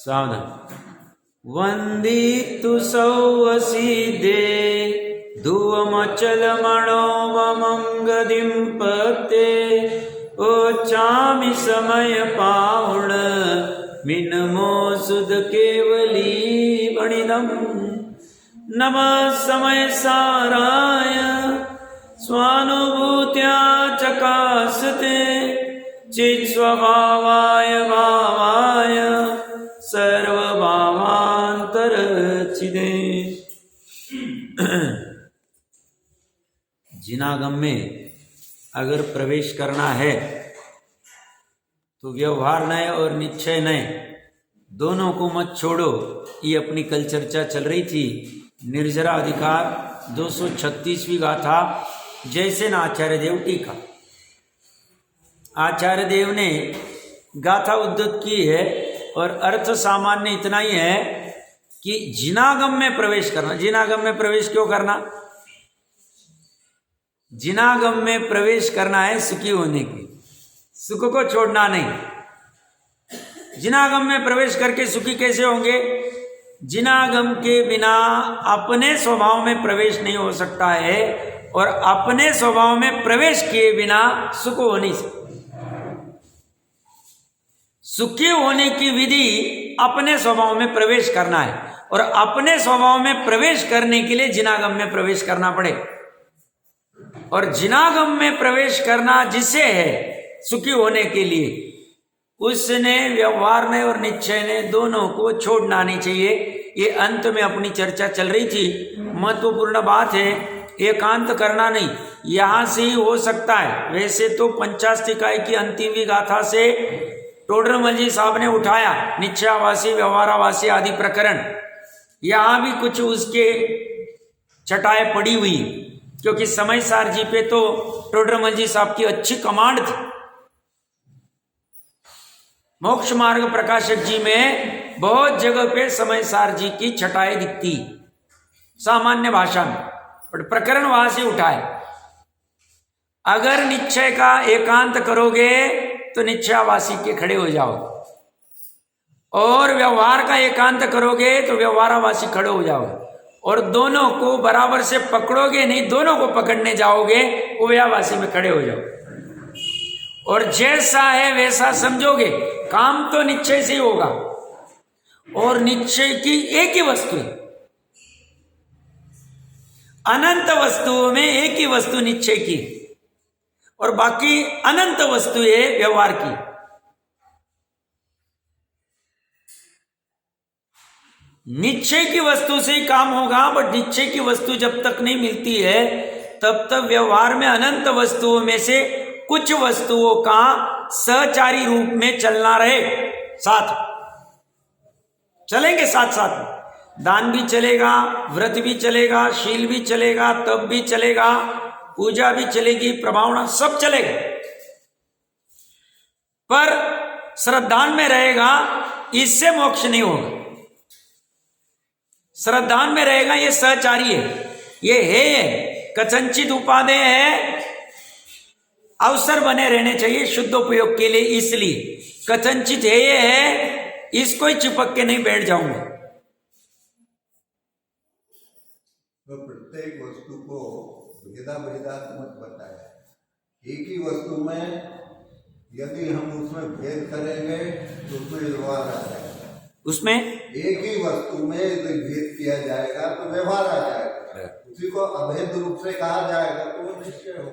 सावधान। वंदितु सौवसीदे धुवमचलमणो वमंगदिं पते ओचामि समय पावण मिनमो सुद केवली वणिदम नमः समय साराय स्वानुभूत्या चकासते चित् स्वभावाय भावाय सर्वभावांतरचिदे। जिनागम में अगर प्रवेश करना है तो व्यवहार नय और निश्चय नय दोनों को मत छोड़ो। ये अपनी कल चर्चा चल रही थी। निर्जरा अधिकार 236वीं गाथा जैसे न आचार्य देव टीका। आचार्य देव ने गाथा उद्धत की है और अर्थ सामान्य इतना ही है कि जिनागम में प्रवेश करना। जिनागम में प्रवेश क्यों करना? जिनागम में प्रवेश करना है सुखी होने की, सुख को छोड़ना नहीं। जिनागम में प्रवेश करके सुखी कैसे होंगे? जिनागम के बिना अपने स्वभाव में प्रवेश नहीं हो सकता है और अपने स्वभाव में प्रवेश किए बिना सुख हो नहीं सकता। सुखी होने की विधि अपने स्वभाव में प्रवेश करना है और अपने स्वभाव में प्रवेश करने के लिए जिनागम में प्रवेश करना पड़े। और जिनागम में प्रवेश करना जिसे है सुखी होने के लिए, उसने व्यवहार ने और निश्चय ने दोनों को छोड़ना नहीं चाहिए। ये अंत में अपनी चर्चा चल रही थी। महत्वपूर्ण बात है, एकांत करना नहीं। यहां से ही हो सकता है। वैसे तो पंचास्तिकाय की अंतिमवी गाथा से टोडरमल जी साहब ने उठाया निश्चयावासी व्यवहारावासी आदि प्रकरण। यहां भी कुछ उसके चटाएं पड़ी हुई, क्योंकि समय सार जी पे तो टोडरमल जी साहब की अच्छी कमांड थी। मोक्ष मार्ग प्रकाशक जी में बहुत जगह पे समय सार जी की छटाएं दिखती सामान्य भाषा में, बट प्रकरण वहां से उठाए। अगर निश्चय का एकांत करोगे तो निश्चयावासी के खड़े हो जाओ, और व्यवहार का एकांत करोगे तो व्यवहारावासी खड़े हो जाओगे, और दोनों को बराबर से पकड़ोगे नहीं, दोनों को पकड़ने जाओगे उभयावासी में खड़े हो जाओ। और जैसा है वैसा समझोगे, काम तो निश्चय से ही होगा। और निश्चय की एक ही वस्तु है, अनंत वस्तुओं में एक ही वस्तु निश्चय की, और बाकी अनंत वस्तु है व्यवहार की। निश्चय की वस्तु से ही काम होगा, बट निश्चय की वस्तु जब तक नहीं मिलती है तब तक व्यवहार में अनंत वस्तुओं में से कुछ वस्तुओं का सहचारी रूप में चलना रहे, साथ चलेंगे, साथ साथ दान भी चलेगा, व्रत भी चलेगा, शील भी चलेगा, तप भी चलेगा, पूजा भी चलेगी, प्रभावना सब चलेगा। पर श्रद्धान में रहेगा, इससे मोक्ष नहीं होगा। श्रद्धान में रहेगा, ये सहचारी है, ये है कथंचित उपादेय है, अवसर बने रहने चाहिए शुद्ध उपयोग के लिए। इसलिए कथंचित है, ये है, इसको ही चिपक के नहीं बैठ जाऊंगा। तो प्रत्येक वस्तु को भेदाभेदात्मक बताया। एक ही वस्तु में यदि हम उसमें भेद करेंगे तो उसमें व्यवहार आ जाएगा। उसमें एक ही वस्तु में यदि भेद किया जाएगा तो व्यवहार आ जाएगा, उसी को अभेद रूप से कहा जाएगा तो वो निश्चय हो।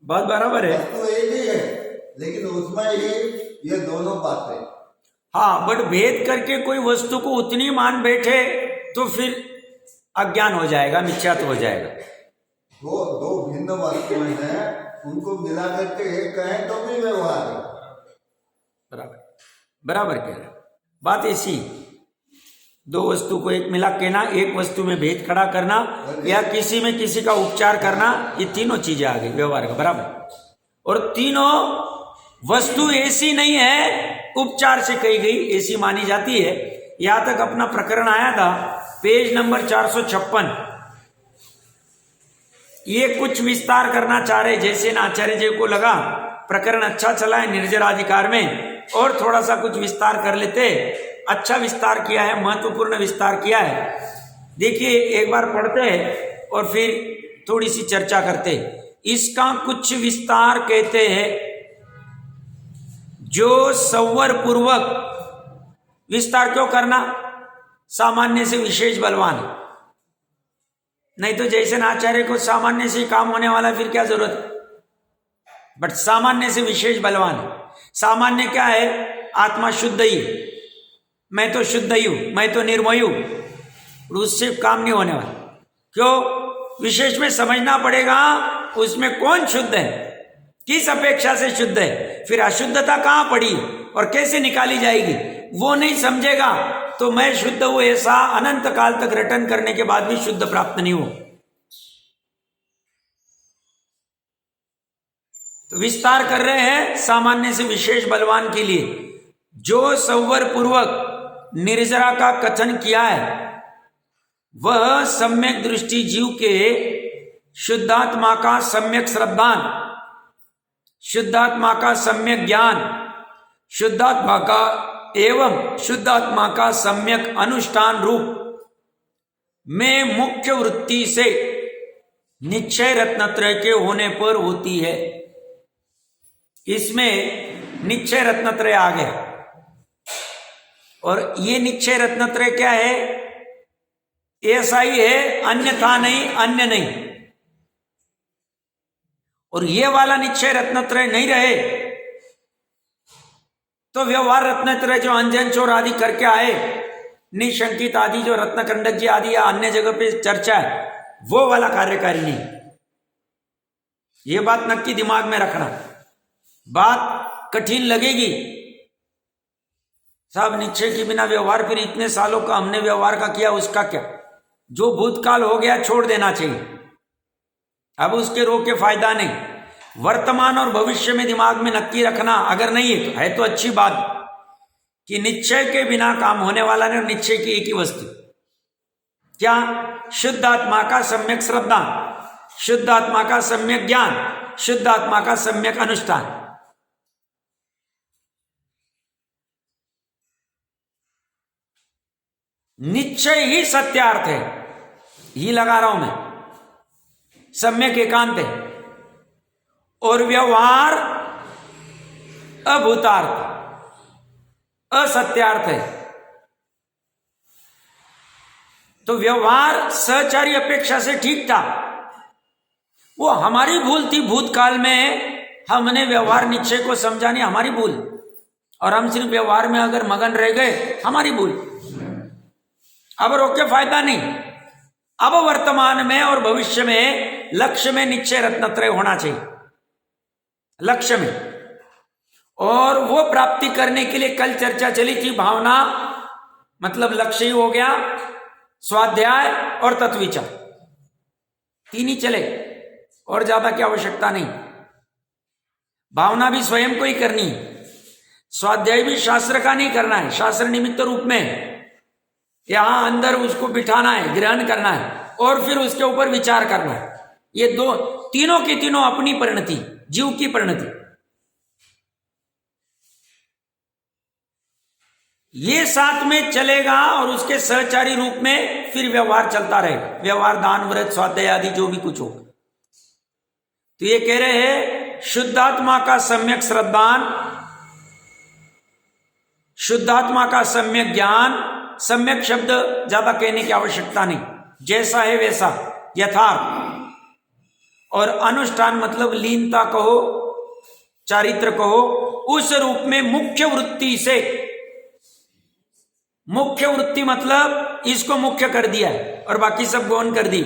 बात बराबर है। वस्तु एक ही है, लेकिन उसमें ही ये दोनों बातें। हाँ, बट भेद करके कोई वस्तु को उतनी मान बैठे तो फिर अज्ञान हो जाएगा, मिथ्यात्व हो जाएगा। दो भिन्न वस्तुएं हैं, उनको मिला करके एक कहें तो भी व्यवहार है। बराबर कह रहे, बात ऐसी। दो वस्तु को एक मिला के ना, एक वस्तु में भेद खड़ा करना या किसी में किसी का उपचार करना, ये तीनों चीजें आ गई व्यवहार का। बराबर। और तीनों वस्तु ऐसी नहीं है उपचार से कही गई, ऐसी मानी जाती है। यहां तक अपना प्रकरण आया था पेज नंबर 456। ये कुछ विस्तार करना चाह रहे, जैसे न आचार्य जी को लगा प्रकरण अच्छा चला है निर्जराधिकार में, और थोड़ा सा कुछ विस्तार कर लेते अच्छा विस्तार किया है, महत्वपूर्ण विस्तार किया है। देखिए एक बार पढ़ते हैं और फिर थोड़ी सी चर्चा करते हैं। इसका कुछ विस्तार कहते हैं, जो संवर पूर्वक, विस्तार क्यों करना, सामान्य से विशेष बलवान, नहीं तो जैसे आचार्य को सामान्य से काम होने वाला, फिर क्या जरूरत। बट सामान्य से विशेष बलवान। सामान्य क्या है, आत्मा शुद्ध ही, मैं तो शुद्ध ही हूं, मैं तो निर्मय हूं, उससे काम नहीं होने वाला। क्यों, विशेष में समझना पड़ेगा उसमें कौन शुद्ध है, किस अपेक्षा से शुद्ध है, फिर अशुद्धता कहां पड़ी और कैसे निकाली जाएगी, वो नहीं समझेगा तो मैं शुद्ध हूं ऐसा अनंत काल तक रटन करने के बाद भी शुद्ध प्राप्त नहीं हो। तो विस्तार कर रहे हैं सामान्य से विशेष बलवान के लिए। जो संवर पूर्वक निर्जरा का कथन किया है, वह सम्यक दृष्टि जीव के शुद्धात्मा का सम्यक श्रद्धान, शुद्धात्मा का सम्यक ज्ञान, शुद्धात्मा का एवं शुद्धात्मा का सम्यक अनुष्ठान रूप में मुख्य वृत्ति से निश्चय रत्नत्रय के होने पर होती है। इसमें निश्चय रत्नत्रय आ गया, और ये निश्चय रत्नत्रय क्या है, ऐसा ही है, अन्यथा नहीं, अन्य नहीं। और ये वाला निश्चय रत्नत्रय नहीं रहे तो व्यवहार रत्नत्रय जो अंजन चोर आदि करके आए, निशंकित आदि जो रत्नकंडक जी आदि या अन्य जगह पे चर्चा है, वो वाला कार्यकारी नहीं। ये बात नक्की दिमाग में रखना। बात कठिन लगेगी, साहब निश्चय के बिना व्यवहार, फिर इतने सालों का हमने व्यवहार का किया, उसका क्या, जो भूतकाल हो गया छोड़ देना चाहिए, अब उसके रोक के फायदा नहीं। वर्तमान और भविष्य में दिमाग में नक्की रखना। अगर नहीं है तो अच्छी बात कि निश्चय के बिना काम होने वाला नहीं, और निश्चय की एक ही वस्तु क्या, शुद्ध आत्मा का सम्यक श्रद्धा, शुद्ध आत्मा का सम्यक ज्ञान, शुद्ध आत्मा का सम्यक अनुष्ठान। निश्चय ही सत्यार्थ है, ही लगा रहा हूं मैं, सम्यक एकांत है, और व्यवहार अभूतार्थ, असत्यार्थ है। तो व्यवहार सहचारी अपेक्षा से ठीक था, वो हमारी भूल थी, भूतकाल में हमने व्यवहार निश्चय को समझा नहीं, हमारी भूल, और हम सिर्फ व्यवहार में अगर मगन रह गए, हमारी भूल। अब रोक के फायदा नहीं। अब वर्तमान में और भविष्य में लक्ष्य में निश्चय रत्नत्रय होना चाहिए, लक्ष्य में। और वो प्राप्ति करने के लिए कल चर्चा चली थी, भावना मतलब लक्ष्य ही हो गया, स्वाध्याय और तत्विचार, तीन ही चले, और ज्यादा की आवश्यकता नहीं। भावना भी स्वयं को ही करनी है, स्वाध्याय भी शास्त्र का नहीं करना है, शास्त्र निमित्त रूप में यहां अंदर उसको बिठाना है, ग्रहण करना है, और फिर उसके ऊपर विचार करना है। ये दो, तीनों की तीनों अपनी परिणति, जीव की परिणति। ये साथ में चलेगा, और उसके सहचारी रूप में फिर व्यवहार चलता रहेगा, व्यवहार, दान, व्रत, स्वाध्याय आदि जो भी कुछ हो। तो ये कह रहे हैं शुद्धात्मा का सम्यक श्रद्धान, शुद्धात्मा का सम्यक ज्ञान, सम्यक शब्द ज्यादा कहने की आवश्यकता नहीं, जैसा है वैसा, यथार्थ। और अनुष्ठान मतलब लीनता कहो, चारित्र कहो, उस रूप में मुख्य वृत्ति से, मुख्य वृत्ति मतलब इसको मुख्य कर दिया है और बाकी सब गौण कर दी,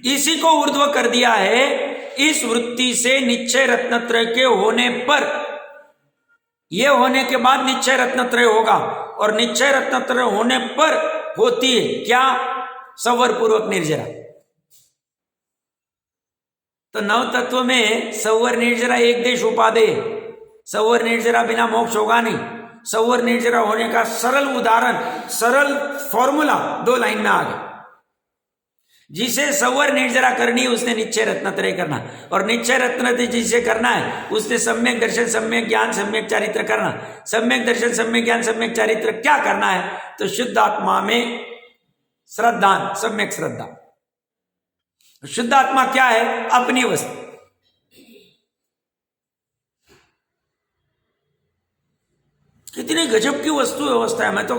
इसी को ऊर्ध्व कर दिया है। इस वृत्ति से निश्चय रत्नत्रय के होने पर, ये होने के बाद निश्चय रत्नत्रय होगा, और निश्चय रत्नत्रय होने पर होती है क्या, संवर पूर्वक निर्जरा। तो नव तत्व में संवर निर्जरा एक देश उपादेय, संवर निर्जरा बिना मोक्ष होगा नहीं। संवर निर्जरा होने का सरल उदाहरण, सरल फॉर्मूला 2 लाइन में आ गया। जिसे सवर निर्जरा करनी उसने निश्चय रत्नत्रय करना, और निश्चय रत्नत्रय जिसे करना है उसने सम्यक दर्शन, सम्यक ज्ञान, सम्यक चारित्र करना। सम्यक दर्शन, सम्यक ज्ञान, सम्यक चारित्र क्या करना है? तो शुद्ध आत्मा में श्रद्धा, सम्यक श्रद्धा। शुद्ध आत्मा क्या है? अपनी वस्तु। कितनी गजब की वस्तु व्यवस्था है, मैं तो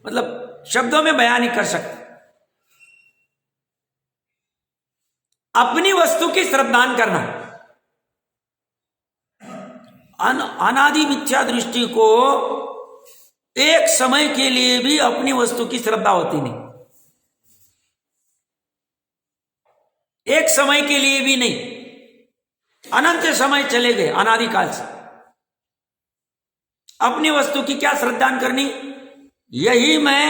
मतलब शब्दों में बयान नहीं कर सकता। अपनी वस्तु की श्रद्धान करना। अनादि मिथ्या दृष्टि को एक समय के लिए भी अपनी वस्तु की श्रद्धा होती नहीं, एक समय के लिए भी नहीं, अनंत समय चले गए अनादिकाल से। अपनी वस्तु की क्या श्रद्धान करनी? यही मैं,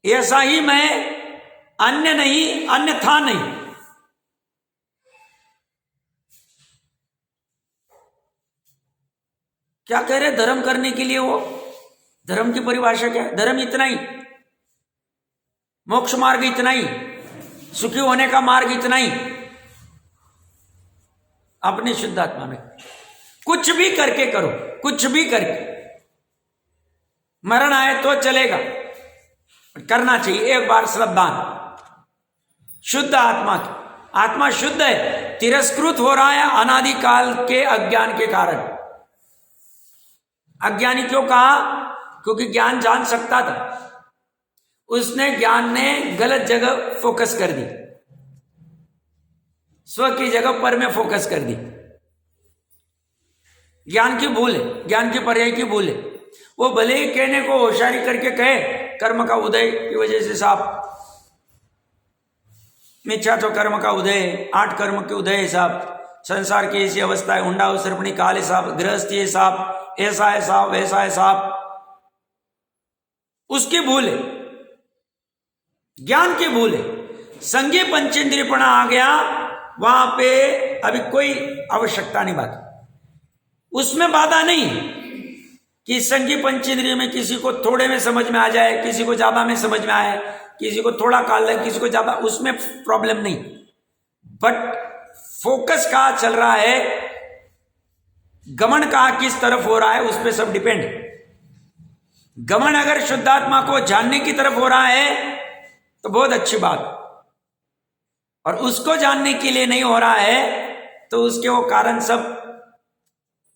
ऐसा ही मैं, अन्य नहीं, अन्यथा नहीं। क्या कह रहे धर्म करने के लिए? वो धर्म की परिभाषा क्या है? धर्म इतना ही, मोक्ष मार्ग इतना ही, सुखी होने का मार्ग इतना ही। अपनी शुद्ध आत्मा में कुछ भी करके करो, कुछ भी करके, मरण आए तो चलेगा, करना चाहिए एक बार श्रद्धान। शुद्ध आत्मा की, आत्मा शुद्ध है, तिरस्कृत हो रहा है अनादिकाल के अज्ञान के कारण। अज्ञानी क्यों कहा? क्योंकि ज्ञान जान सकता था, उसने ज्ञान ने गलत जगह फोकस कर दी, स्व की जगह पर में फोकस कर दी। ज्ञान की भूल है, ज्ञान की पर्याय की भूल है। वो भले ही कहने को होशियारी करके कहे कर्म का उदय की वजह से साहब, मिथ्या तो कर्म का उदय, 8 कर्म के उदय है साहब, संसार की ऐसी अवस्था है, हुंडा उसर्पणी काल है साहब, गृहस्थी है साहब, ऐसा है साहब, वैसा है साहब। उसकी भूल है, ज्ञान की भूल है। संगी पंचेंद्रियपणा आ गया वहां पे, अभी कोई आवश्यकता नहीं बात, उसमें बाधा नहीं कि संगी पंचेंद्रिय में किसी को थोड़े में समझ में आ जाए, किसी को ज्यादा में समझ में आए, किसी को थोड़ा काल लगे, किसी को ज्यादा, उसमें प्रॉब्लम नहीं। बट फोकस कहां चल रहा है, गमन कहां किस तरफ हो रहा है, उस पर सब डिपेंड। गमन अगर शुद्धात्मा को जानने की तरफ हो रहा है तो बहुत अच्छी बात, और उसको जानने के लिए नहीं हो रहा है तो उसके वो कारण सब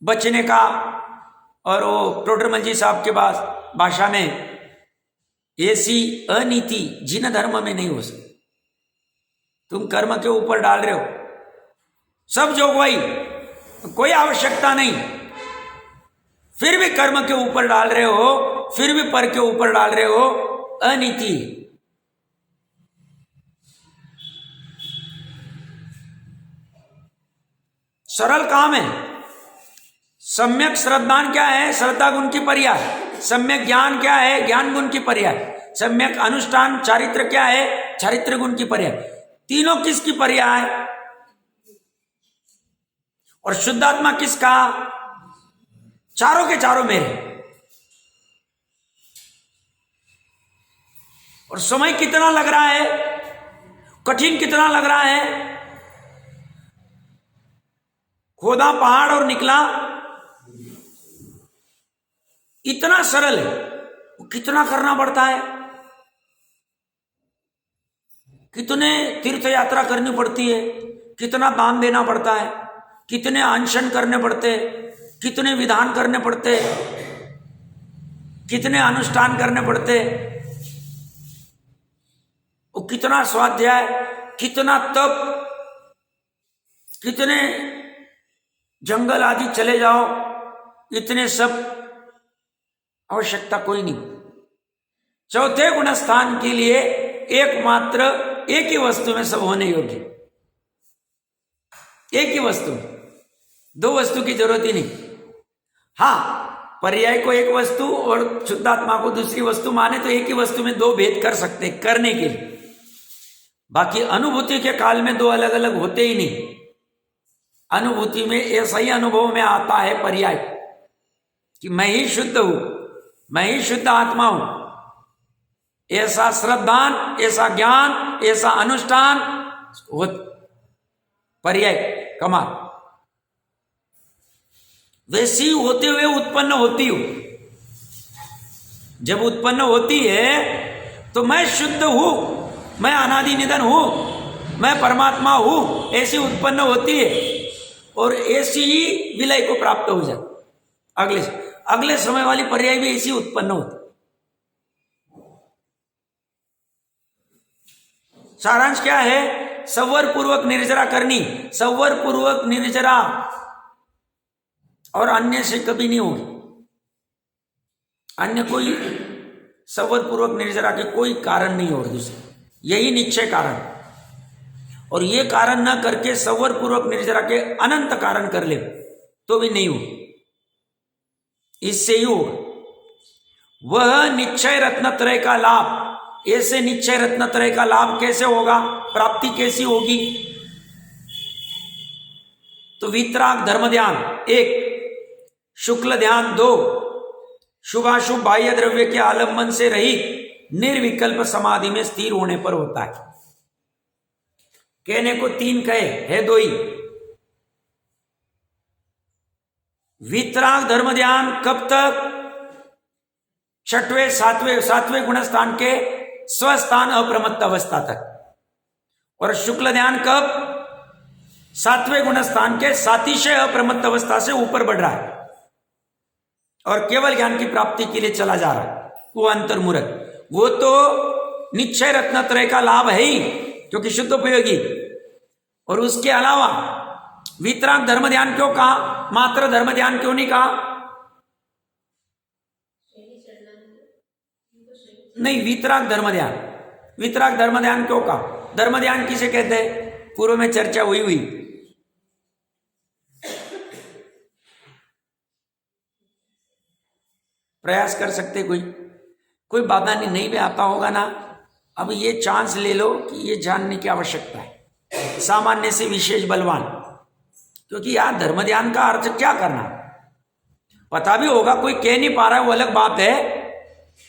बचने का, और वो टोडरमल जी साहब के पास भाषा में ऐसी अनीति जिन धर्म में नहीं हो सकती। तुम कर्म के ऊपर डाल रहे हो सब जोगवाई, कोई आवश्यकता नहीं, फिर भी कर्म के ऊपर डाल रहे हो, फिर भी पर के ऊपर डाल रहे हो, अनीति। सरल काम है। सम्यक श्रद्धान क्या है? श्रद्धा गुण की पर्याय। सम्यक ज्ञान क्या है? ज्ञान गुण की पर्याय। सम्यक अनुष्ठान चारित्र क्या है? चारित्र गुण की पर्याय। तीनों किसकी पर्याय? और शुद्धात्मा किसका? चारों के चारों मेरे। और समय कितना लग रहा है, कठिन कितना लग रहा है। खोदा पहाड़ और निकला, इतना सरल है, कितना करना पड़ता है, कितने तीर्थ यात्रा करनी पड़ती है, कितना दान देना पड़ता है, कितने अनशन करने पड़ते, कितने विधान करने पड़ते, कितने अनुष्ठान करने पड़ते, और कितना स्वाध्याय, कितना तप, कितने जंगल आदि चले जाओ, इतने सब आवश्यकता कोई नहीं। चौथे गुण स्थान के लिए एकमात्र एक ही वस्तु में सब होने योग्य, एक ही वस्तु, दो वस्तु की जरूरत ही नहीं। हाँ, पर्याय को एक वस्तु और शुद्धात्मा को दूसरी वस्तु माने तो एक ही वस्तु में दो भेद कर सकते करने के लिए। बाकी अनुभूति के काल में दो अलग अलग होते ही नहीं। अनुभूति में ऐसा ही अनुभव में आता है पर्याय कि मैं ही शुद्ध हूं, मैं ही शुद्ध आत्मा हूं, ऐसा श्रद्धान, ऐसा ज्ञान, ऐसा अनुष्ठान, पर्याय कमाल, वैसी होते हुए उत्पन्न होती हो। जब उत्पन्न होती है तो मैं शुद्ध हूं, मैं अनादि निधन हूं, मैं परमात्मा हूं, ऐसी उत्पन्न होती है और ऐसी ही विलय को प्राप्त हो जाए। अगले समय वाली पर्याय भी ऐसी उत्पन्न होती। सारांश क्या है? संवर पूर्वक निर्जरा करनी, संवर पूर्वक निर्जरा, और अन्य से कभी नहीं होगी। अन्य कोई संवर पूर्वक निर्जरा के कोई कारण नहीं और दूसरे, यही निश्चय कारण। और ये कारण न करके संवर पूर्वक निर्जरा के अनंत कारण कर ले तो भी नहीं हो, इससे ही होगा। वह निश्चय रत्नत्रय का लाभ, ऐसे निश्चय रत्नत्रय का लाभ कैसे होगा, प्राप्ति कैसी होगी? तो वीतराग धर्म ध्यान 1, शुक्ल ध्यान 2, शुभाशुभ बाह्य द्रव्य के आलंबन से रहित निर्विकल्प समाधि में स्थिर होने पर होता है। कहने को 3 कहे, है 2 ही। वीतराग धर्म ध्यान कब तक? 6वें 7वें गुण स्थान के स्वस्थान अप्रमत्त अवस्था तक। और शुक्ल ध्यान कब? 7वें गुण स्थान के सातिशय अप्रमत्त अवस्था से ऊपर बढ़ रहा है और केवल ज्ञान की प्राप्ति के लिए चला जा रहा है, वो अंतर्मूर्त। वो तो निश्चय रत्नत्रय का लाभ है ही, क्योंकि शुद्ध उपयोगी। और उसके अलावा वीतराग धर्म ध्यान क्यों कहा, मात्र धर्म ध्यान क्यों नहीं कहा? नहीं, वीतराग धर्म ध्यान, वीतराग धर्म ध्यान क्यों कहा? धर्म ध्यान किसे कहते हैं? पूर्व में चर्चा हुई। प्रयास कर सकते कोई बाधा नहीं भी आता होगा ना। अब ये चांस ले लो कि ये जानने की आवश्यकता है, सामान्य से विशेष बलवान। क्योंकि यार धर्म ध्यान का अर्थ क्या करना पता भी होगा, कोई कह नहीं पा रहा है वो अलग बात है,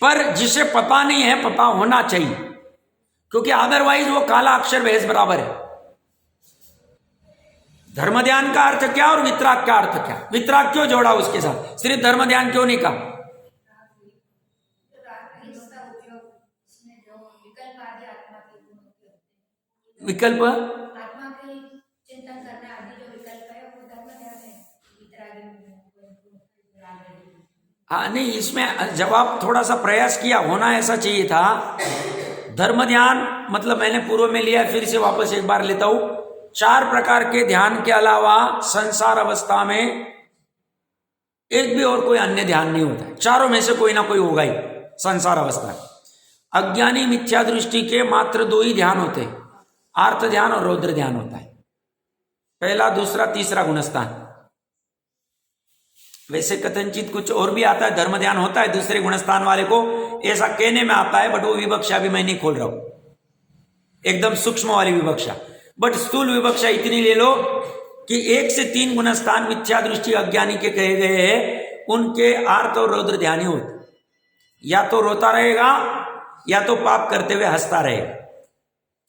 पर जिसे पता नहीं है पता होना चाहिए, क्योंकि अदरवाइज वो काला अक्षर भैंस बराबर है। धर्म ध्यान का अर्थ क्या और वितराग का अर्थ क्या? वितराग क्यों जोड़ा उसके साथ, सिर्फ धर्म ध्यान क्यों नहीं कहा? विकल्प आत्मा के चिंतन करना आदि जो विकल्प है वो धर्म ध्यान है, हाँ नहीं, इसमें जवाब थोड़ा सा प्रयास किया होना ऐसा चाहिए था। धर्म ध्यान मतलब मैंने पूर्व में लिया, फिर से वापस एक बार लेता हूं। 4 प्रकार के ध्यान के अलावा संसार अवस्था में एक भी और कोई अन्य ध्यान नहीं होता है। चारों में से कोई ना कोई होगा ही संसार अवस्था में। अज्ञानी मिथ्या दृष्टि के मात्र 2 ही ध्यान होते हैं, आर्त ध्यान और रौद्र ध्यान होता है, पहला, दूसरा, तीसरा गुणस्थान। वैसे कथनचित कुछ और भी आता है, धर्म ध्यान होता है दूसरे गुणस्थान वाले को, ऐसा कहने में आता है, बट वो विवक्षा भी मैं नहीं खोल रहा हूं, एकदम सूक्ष्म वाली विवक्षा। बट स्थूल विवक्षा इतनी ले लो कि 1 से 3 गुणस्थान मिथ्या दृष्टि अज्ञानी के कहे गए हैं, उनके आर्त और रौद्र ध्यान ही होते, या तो रोता रहेगा या तो पाप करते हुए हंसता रहेगा।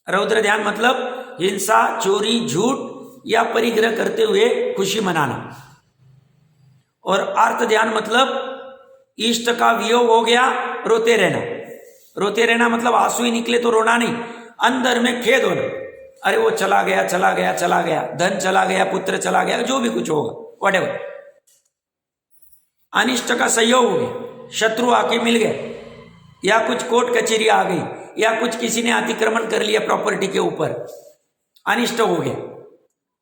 रौद्र ध्यान मतलब हिंसा, चोरी, झूठ या परिग्रह करते हुए खुशी मनाना। और आर्त ध्यान मतलब इष्ट का वियोग हो गया, रोते रहना। रोते रहना मतलब आंसू ही निकले तो रोना नहीं, अंदर में खेद होना, अरे वो चला गया, धन चला गया, पुत्र चला गया, जो भी कुछ होगा व्हाटएवर। अनिष्ट का सहयोग हो गया, शत्रु आके मिल गए, या कुछ कोर्ट कचेरी आ गई, या कुछ किसी ने अतिक्रमण कर लिया प्रॉपर्टी के ऊपर, अनिष्ट हो गया,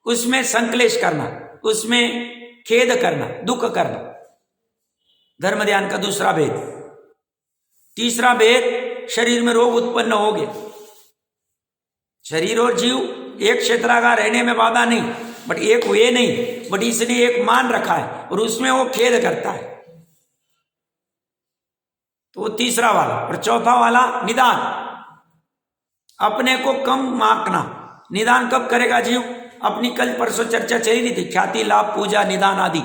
उसमें संकलेश करना, उसमें खेद करना, दुख करना। धर्म ध्यान का दूसरा भेद। तीसरा भेद, शरीर में रोग उत्पन्न हो गए, शरीर और जीव एक क्षेत्रागार रहने में बाधा नहीं, बट एक हुए नहीं, बट इसने एक मान रखा है और उसमें वो खेद करता है, तो वो तीसरा वाला। और चौथा वाला निदान, अपने को कम आंकना। निदान कब करेगा जीव? अपनी कल परसों चर्चा चली रही थी, ख्याति, लाभ, पूजा, निदान आदि।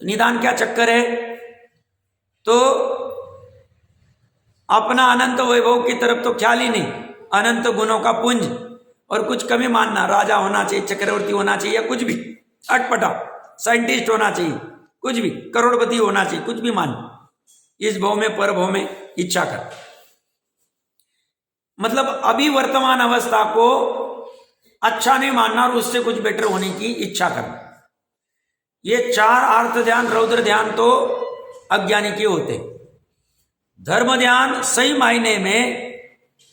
निदान क्या चक्कर है? तो अपना अनंत वैभव की तरफ तो ख्याल ही नहीं, अनंत गुणों का पुंज, और कुछ कमी मानना, राजा होना चाहिए, चक्रवर्ती होना चाहिए, या कुछ भी अटपटा, साइंटिस्ट होना चाहिए, कुछ भी करोड़पति होना चाहिए, कुछ भी मान, इस भव में पर भव में इच्छा कर, मतलब अभी वर्तमान अवस्था को अच्छा नहीं मानना और उससे कुछ बेटर होने की इच्छा करना। ये 4 आर्त ध्यान, रौद्र ध्यान तो अज्ञानी के होते। धर्म ध्यान सही मायने में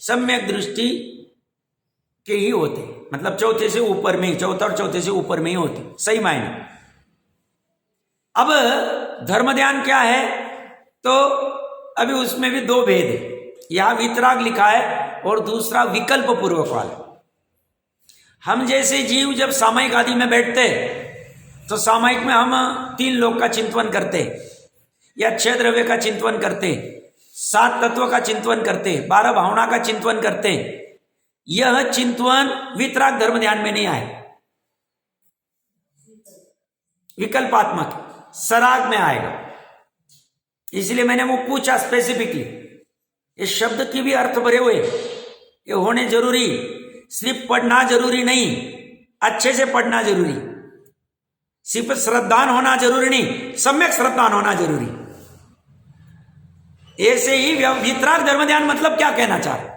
सम्यक दृष्टि के ही होते, मतलब चौथे से ऊपर में ही, चौथा और चौथे से ऊपर में ही होते सही मायने। अब धर्म ध्यान क्या है, तो अभी उसमें भी 2 भेद है। यहां वितराग लिखा है और दूसरा विकल्प पूर्वक वाला। हम जैसे जीव जब सामयिक आदि में बैठते तो सामयिक में हम 3 लोक का चिंतन करते, या 6 द्रव्य का चिंतन करते, 7 तत्व का चिंतन करते, 12 भावना का चिंतन करते। यह चिंतन वितराग धर्म ध्यान में नहीं आए, विकल्पात्मक सराग में आएगा। इसलिए मैंने वो पूछा स्पेसिफिकली, इस शब्द की भी अर्थ भरे हुए, ये होने जरूरी, सिर्फ पढ़ना जरूरी नहीं, अच्छे से पढ़ना जरूरी, सिर्फ श्रद्धान होना जरूरी नहीं, सम्यक श्रद्धान होना जरूरी। ऐसे ही वितराग धर्म ध्यान मतलब क्या कहना चाह रहे,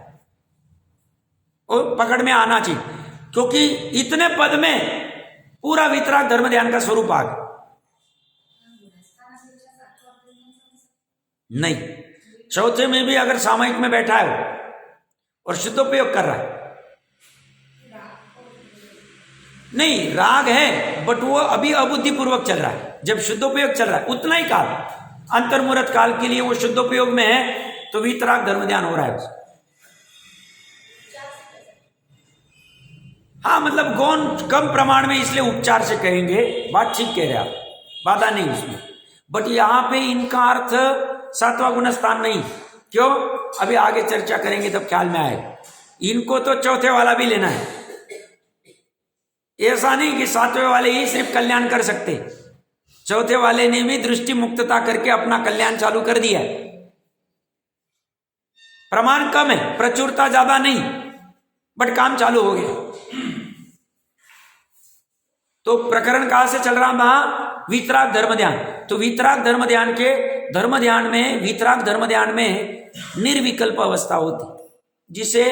और पकड़ में आना चाहिए, क्योंकि इतने पद में पूरा वितराग धर्म ध्यान का स्वरूप आ गया। नहीं, चौथे में भी अगर सामयिक में बैठा है और शुद्धोपयोग कर रहा है, नहीं राग है बट वो अभी अबुद्धिपूर्वक चल रहा है। जब शुद्धोपयोग चल रहा है उतना ही काल, अंतर्मुहूर्त काल के लिए वो शुद्धोपयोग में है, तो वितराग धर्म ध्यान हो रहा है उसको। हाँ, मतलब गौण कम प्रमाण में, इसलिए उपचार से कहेंगे, बात ठीक कह रहे आप, बाधा नहीं उसमें। बट यहां पे इनका अर्थ 7वां गुण स्थान नहीं, क्यों, अभी आगे चर्चा करेंगे तब ख्याल में आएगा। इनको तो चौथे वाला भी लेना है, ऐसा नहीं कि 7वें वाले ही सिर्फ कल्याण कर सकते, चौथे वाले ने भी दृष्टि मुक्तता करके अपना कल्याण चालू कर दिया है। प्रमाण कम है, प्रचुरता ज्यादा नहीं, बट काम चालू हो गया। तो प्रकरण कहां से चल रहा था, वितराग धर्म ध्यान। तो वितराग धर्म ध्यान के धर्म ध्यान में, वितराग धर्म ध्यान में निर्विकल्प अवस्था होती, जिसे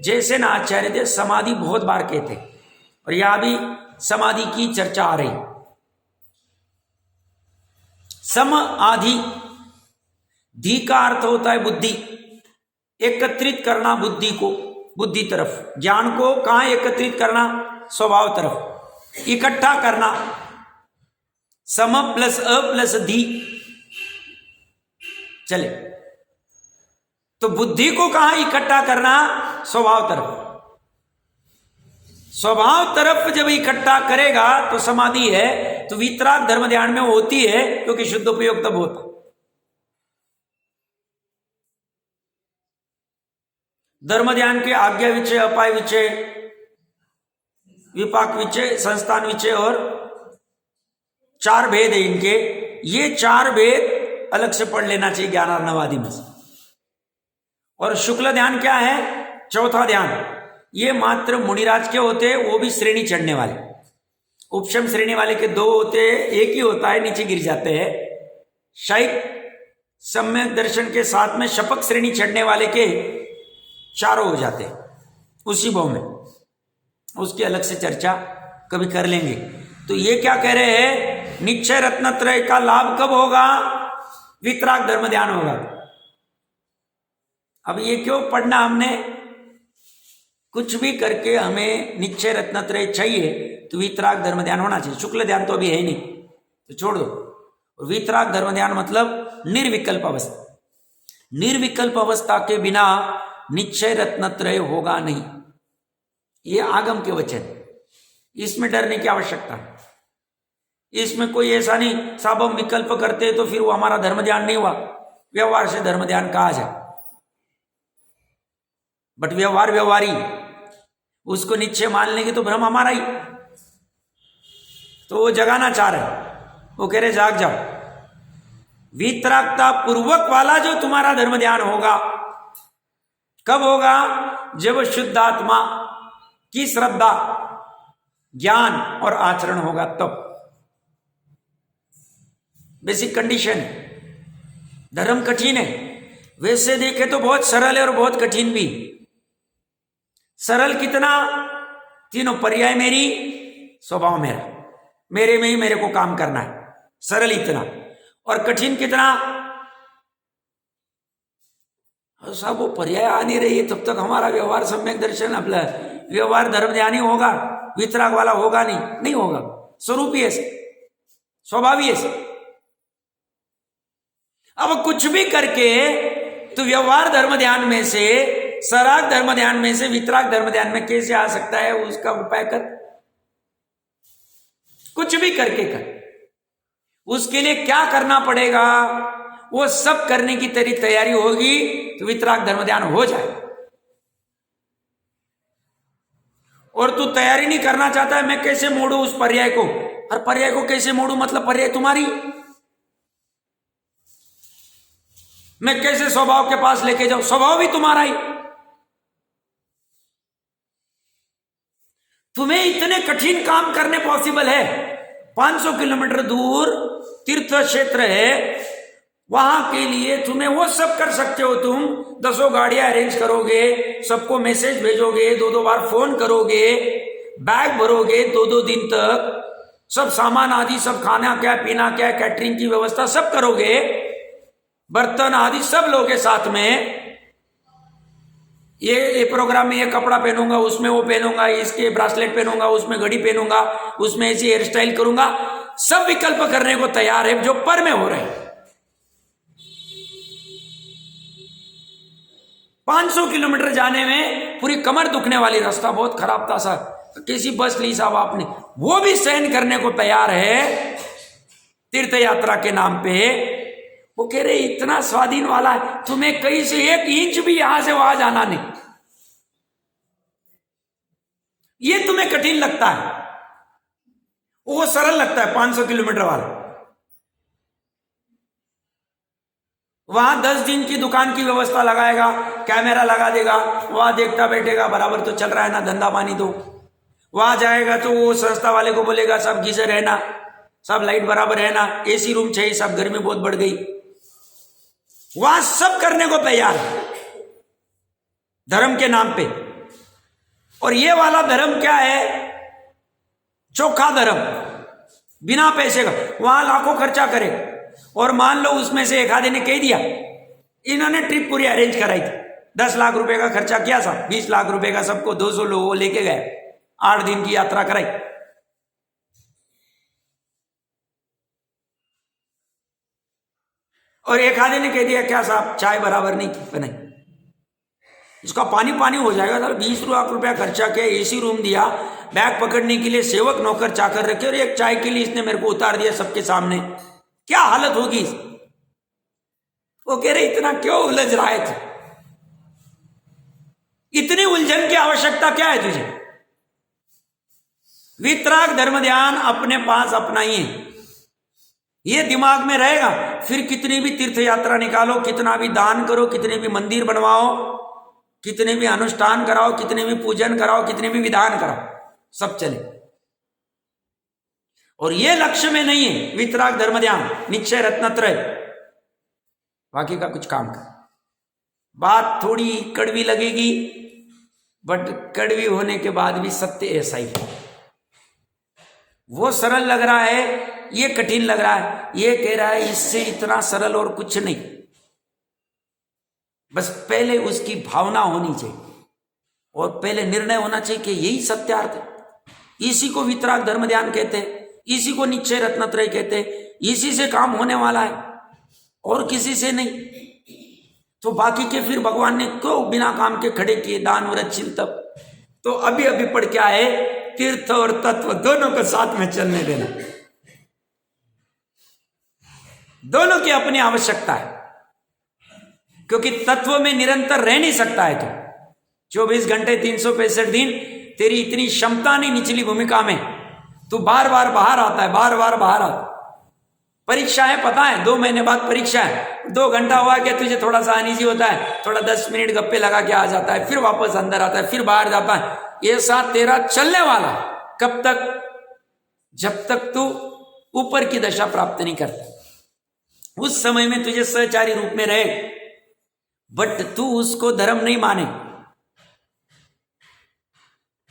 जैसे ना आचार्य देव समाधि बहुत बार कहते, और यहां भी समाधि की चर्चा आ रही। सम आधि, धी का अर्थ होता है बुद्धि, एकत्रित करना बुद्धि को, बुद्धि तरफ, ज्ञान को कहां एकत्रित करना, स्वभाव तरफ, इकट्ठा करना। सम प्लस अ प्लस धी चले, तो बुद्धि को कहां इकट्ठा करना, स्वभाव तरफ। स्वभाव तरफ जब इकट्ठा करेगा तो समाधि है। तो वितराग धर्म ध्यान में होती है, क्योंकि शुद्धोपयोग तब होता। धर्म ध्यान के आज्ञा विचय, अपाय विचय, विपाक विचय, संस्थान विचय और 4 भेद है इनके। ये 4 भेद अलग से पढ़ लेना चाहिए ज्ञानार्णवादि में से। और शुक्ल ध्यान क्या है, चौथा ध्यान, ये मात्र मुनिराज के होते हैं, वो भी श्रेणी चढ़ने वाले। उपशम श्रेणी वाले के 2 होते हैं, एक ही होता है, नीचे गिर जाते हैं। शायद सम्यक दर्शन के साथ में शपक श्रेणी चढ़ने वाले के 4 हो जाते हैं उसी भाव में, उसकी अलग से चर्चा कभी कर लेंगे। तो ये क्या कह रहे हैं, निश्चय रत्नत्रय का लाभ कब होगा, वितराग धर्म ध्यान होगा। अब ये क्यों पढ़ना हमने, कुछ भी करके हमें निश्चय रत्नत्रय चाहिए, तो वितराग धर्म ध्यान होना चाहिए। शुक्ल ध्यान तो अभी है नहीं, तो छोड़ दो। और वितराग धर्म ध्यान मतलब निर्विकल्प अवस्था। निर्विकल्प अवस्था के बिना निश्चय रत्नत्रय होगा नहीं, ये आगम के वचन, इसमें डरने की आवश्यकता है। इसमें कोई ऐसा नहीं साहब हम विकल्प करते तो फिर वो हमारा धर्म ध्यान नहीं हुआ, व्यवहार से धर्म ध्यान कहा जाए। बट व्यवहार व्यवहारी, उसको निश्चय मान लेंगे तो भ्रम हमारा ही। तो वो जगाना चाह रहे, वो कह रहे जाग जाओ। वितरागता पूर्वक वाला जो तुम्हारा धर्म ध्यान होगा कब होगा? जब शुद्ध आत्मा की श्रद्धा, ज्ञान और आचरण होगा तब। Basic condition. धर्म कठिन है, वैसे देखे तो बहुत सरल है और बहुत कठिन भी। सरल कितना? तीनों पर्याय मेरी, स्वभाव मेरा, मेरे में ही मेरे को काम करना है, सरल इतना। और कठिन कितना? साहब वो पर्याय आ नहीं रही है तब तक हमारा व्यवहार सम्यक दर्शन, अपना व्यवहार धर्म ध्यानी होगा, वितराग वाला होगा नहीं होगा। स्वरूप ही ऐसे, स्वभाव ही ऐसे। अब कुछ भी करके तो व्यवहार धर्म ध्यान में से, सराग धर्म ध्यान में से वितराग धर्म ध्यान में कैसे आ सकता है? उसका उपाय कर, कुछ भी करके कर। उसके लिए क्या करना पड़ेगा? वो सब करने की तेरी तैयारी होगी तो वितराग धर्म ध्यान हो जाए। और तू तैयारी नहीं करना चाहता है, मैं कैसे मोड़ू उस पर्याय को? और पर्याय को कैसे मोड़ू? मतलब पर्याय तुम्हारी, मैं कैसे स्वभाव के पास लेके जाऊं? स्वभाव भी तुम्हारा ही। तुम्हें इतने कठिन काम करने पॉसिबल है? 500 किलोमीटर दूर तीर्थ क्षेत्र है, वहां के लिए तुम्हें वो सब कर सकते हो। तुम 10 गाड़ियां अरेंज करोगे, सबको मैसेज भेजोगे, 2 बार फोन करोगे, बैग भरोगे 2 दिन तक, सब सामान आदि, सब खाना क्या पीना क्या, कैटरिंग की व्यवस्था सब करोगे, बर्तन आदि सब लोगे साथ में। ये प्रोग्राम में ये कपड़ा पहनूंगा, उसमें वो पहनूंगा, इसके ब्रासलेट पहनूंगा, उसमें घड़ी पहनूंगा, उसमें ऐसी हेयर स्टाइल करूंगा, सब विकल्प करने को तैयार है जो पर में हो रहे हैं। 500 किलोमीटर जाने में पूरी कमर दुखने वाली, रास्ता बहुत खराब था सर, कैसी बस ली साहब आपने, वो भी सहन करने को तैयार है तीर्थ यात्रा के नाम पे। वो कह रहे इतना स्वाधीन वाला है, तुम्हें कहीं से 1 इंच भी यहां से वहां जाना नहीं। ये तुम्हें कठिन लगता है, वो सरल लगता है 500 किलोमीटर वाला। वहां 10 दिन की दुकान की व्यवस्था लगाएगा, कैमरा लगा देगा, वहां देखता बैठेगा, बराबर तो चल रहा है ना धंधा पानी। तो वहां जाएगा तो वो संस्था वाले को बोलेगा सब गीजर है ना, सब लाइट बराबर है ना, एसी रूम चाहिए, सब गर्मी बहुत बढ़ गई। वहां सब करने को तैयार है धर्म के नाम पे। और ये वाला धर्म क्या है? चोखा धर्म, बिना पैसे का। वहां लाखों खर्चा करे और मान लो उसमें से एक आधे ने कह दिया, इन्होंने ट्रिप पूरी अरेंज कराई थी, 10 लाख रुपए का खर्चा किया था, 20 लाख रुपए का सबको 200 लोगों लेके गए, 8 दिन की यात्रा कराई। और एक आधे ने कह दिया क्या साहब चाय बराबर नहीं बनाई, इसका पानी पानी हो जाएगा सर, 20 लाख रुपया खर्चा किया, एसी रूम दिया, बैग पकड़ने के लिए सेवक नौकर चाकर रखे, और एक चाय के लिए इसने मेरे को उतार दिया सबके सामने, क्या हालत होगी। वो कह रहे इतना क्यों उलझ रहा है तू, इतनी उलझन की आवश्यकता क्या है तुझे? वितराग धर्म ध्यान अपने पास अपना ही है, ये दिमाग में रहेगा। फिर कितनी भी तीर्थ यात्रा निकालो, कितना भी दान करो, कितने भी मंदिर बनवाओ, कितने भी अनुष्ठान कराओ, कितने भी पूजन कराओ, कितने भी विधान कराओ, सब चले। और ये लक्ष्य में नहीं है वितराग धर्म ध्यान, निश्चय रत्नत्रय, बाकी का कुछ काम कर। बात थोड़ी कड़वी लगेगी, बट कड़वी होने के बाद भी सत्य ऐसा ही है। वो सरल लग रहा है, ये कठिन लग रहा है, ये कह रहा है इससे इतना सरल और कुछ नहीं। बस पहले उसकी भावना होनी चाहिए और पहले निर्णय होना चाहिए कि यही सत्यार्थ है। इसी को वितराग धर्म ध्यान कहते हैं, इसी को निश्चय रत्नत्रय कहते हैं, इसी से काम होने वाला है और किसी से नहीं। तो बाकी के फिर भगवान ने क्यों बिना काम के खड़े किए दान व्रत शील तप? तो अभी अभी पढ़ क्या है, तीर्थ और तत्व दोनों को साथ में चलने देना, दोनों की अपनी आवश्यकता है, क्योंकि तत्व में निरंतर रह नहीं सकता है। तो 24 घंटे 365 दिन तेरी इतनी क्षमता नहीं निचली भूमिका में, तू बार बार बाहर आता है, बार बार बाहर आता। परीक्षा है, पता है 2 महीने बाद परीक्षा है, 2 घंटा हुआ क्या तुझे थोड़ा सा अनईजी होता है, थोड़ा 10 मिनट गप्पे लगा के आ जाता है, फिर वापस अंदर आता है, फिर बाहर जाता है। ऐसा तेरा चलने वाला कब तक? जब तक तू ऊपर की दशा प्राप्त नहीं करता। उस समय में तुझे सहचारी रूप में रहे, बट तू उसको धर्म नहीं माने।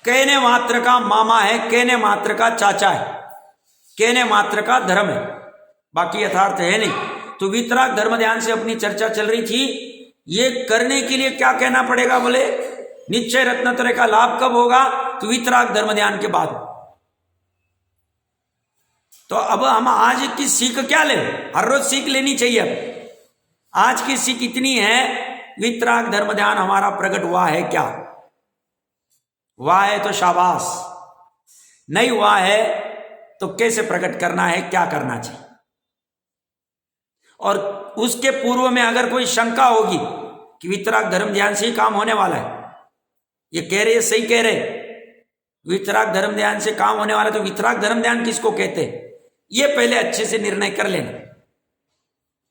कहने मात्र का मामा है, कहने मात्र का चाचा है, कहने मात्र का धर्म है, बाकी यथार्थ है नहीं। तो वितराग धर्म ध्यान से अपनी चर्चा चल रही थी। ये करने के लिए क्या कहना पड़ेगा? बोले निश्चय रत्नत्रय का लाभ कब होगा? तो वितराग धर्म ध्यान के बाद। तो अब हम आज की सीख क्या ले? हर रोज सीख लेनी चाहिए। अब आज की सीख इतनी है, वितराग धर्म ध्यान हमारा प्रकट हुआ है क्या? हुआ है तो शाबाश, नहीं हुआ है तो कैसे प्रकट करना है, क्या करना चाहिए। और उसके पूर्व में अगर कोई शंका होगी कि वितराग धर्म ध्यान से ही काम होने वाला है, ये कह रहे सही कह रहे, वितराग धर्म ध्यान से काम होने वाला, तो वितराग धर्म ध्यान किसको कहते हैं, ये पहले अच्छे से निर्णय कर लेना,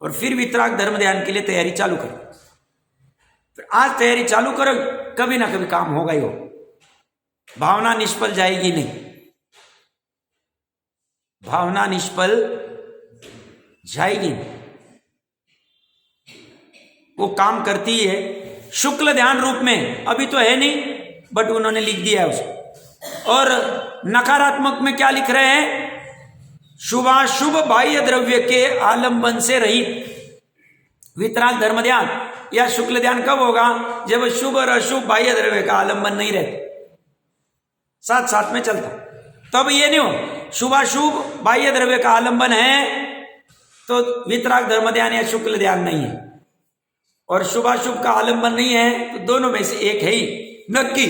और फिर वितराग धर्म ध्यान के लिए तैयारी चालू करो। फिर आज तैयारी चालू करो, कभी ना कभी काम होगा ही हो, भावना निष्फल जाएगी नहीं, भावना निष्फल जाएगी नहीं, वो काम करती है शुक्ल ध्यान रूप में। अभी तो है नहीं, बट उन्होंने लिख दिया है उसको। और नकारात्मक में क्या लिख रहे हैं? शुभाशुभ बाह्य द्रव्य के आलंबन से रहित वितराग धर्म ध्यान या शुक्ल ध्यान कब होगा? जब शुभ और अशुभ बाह्य द्रव्य का आलंबन नहीं रहता, साथ साथ में चलता, तब ये नहीं हो। शुभाशुभ बाह्य द्रव्य का आलंबन है तो वितराग धर्म ध्यान या शुक्ल ध्यान नहीं है, और शुभाशुभ का आलंबन नहीं है तो दोनों में से एक है ही नक्की।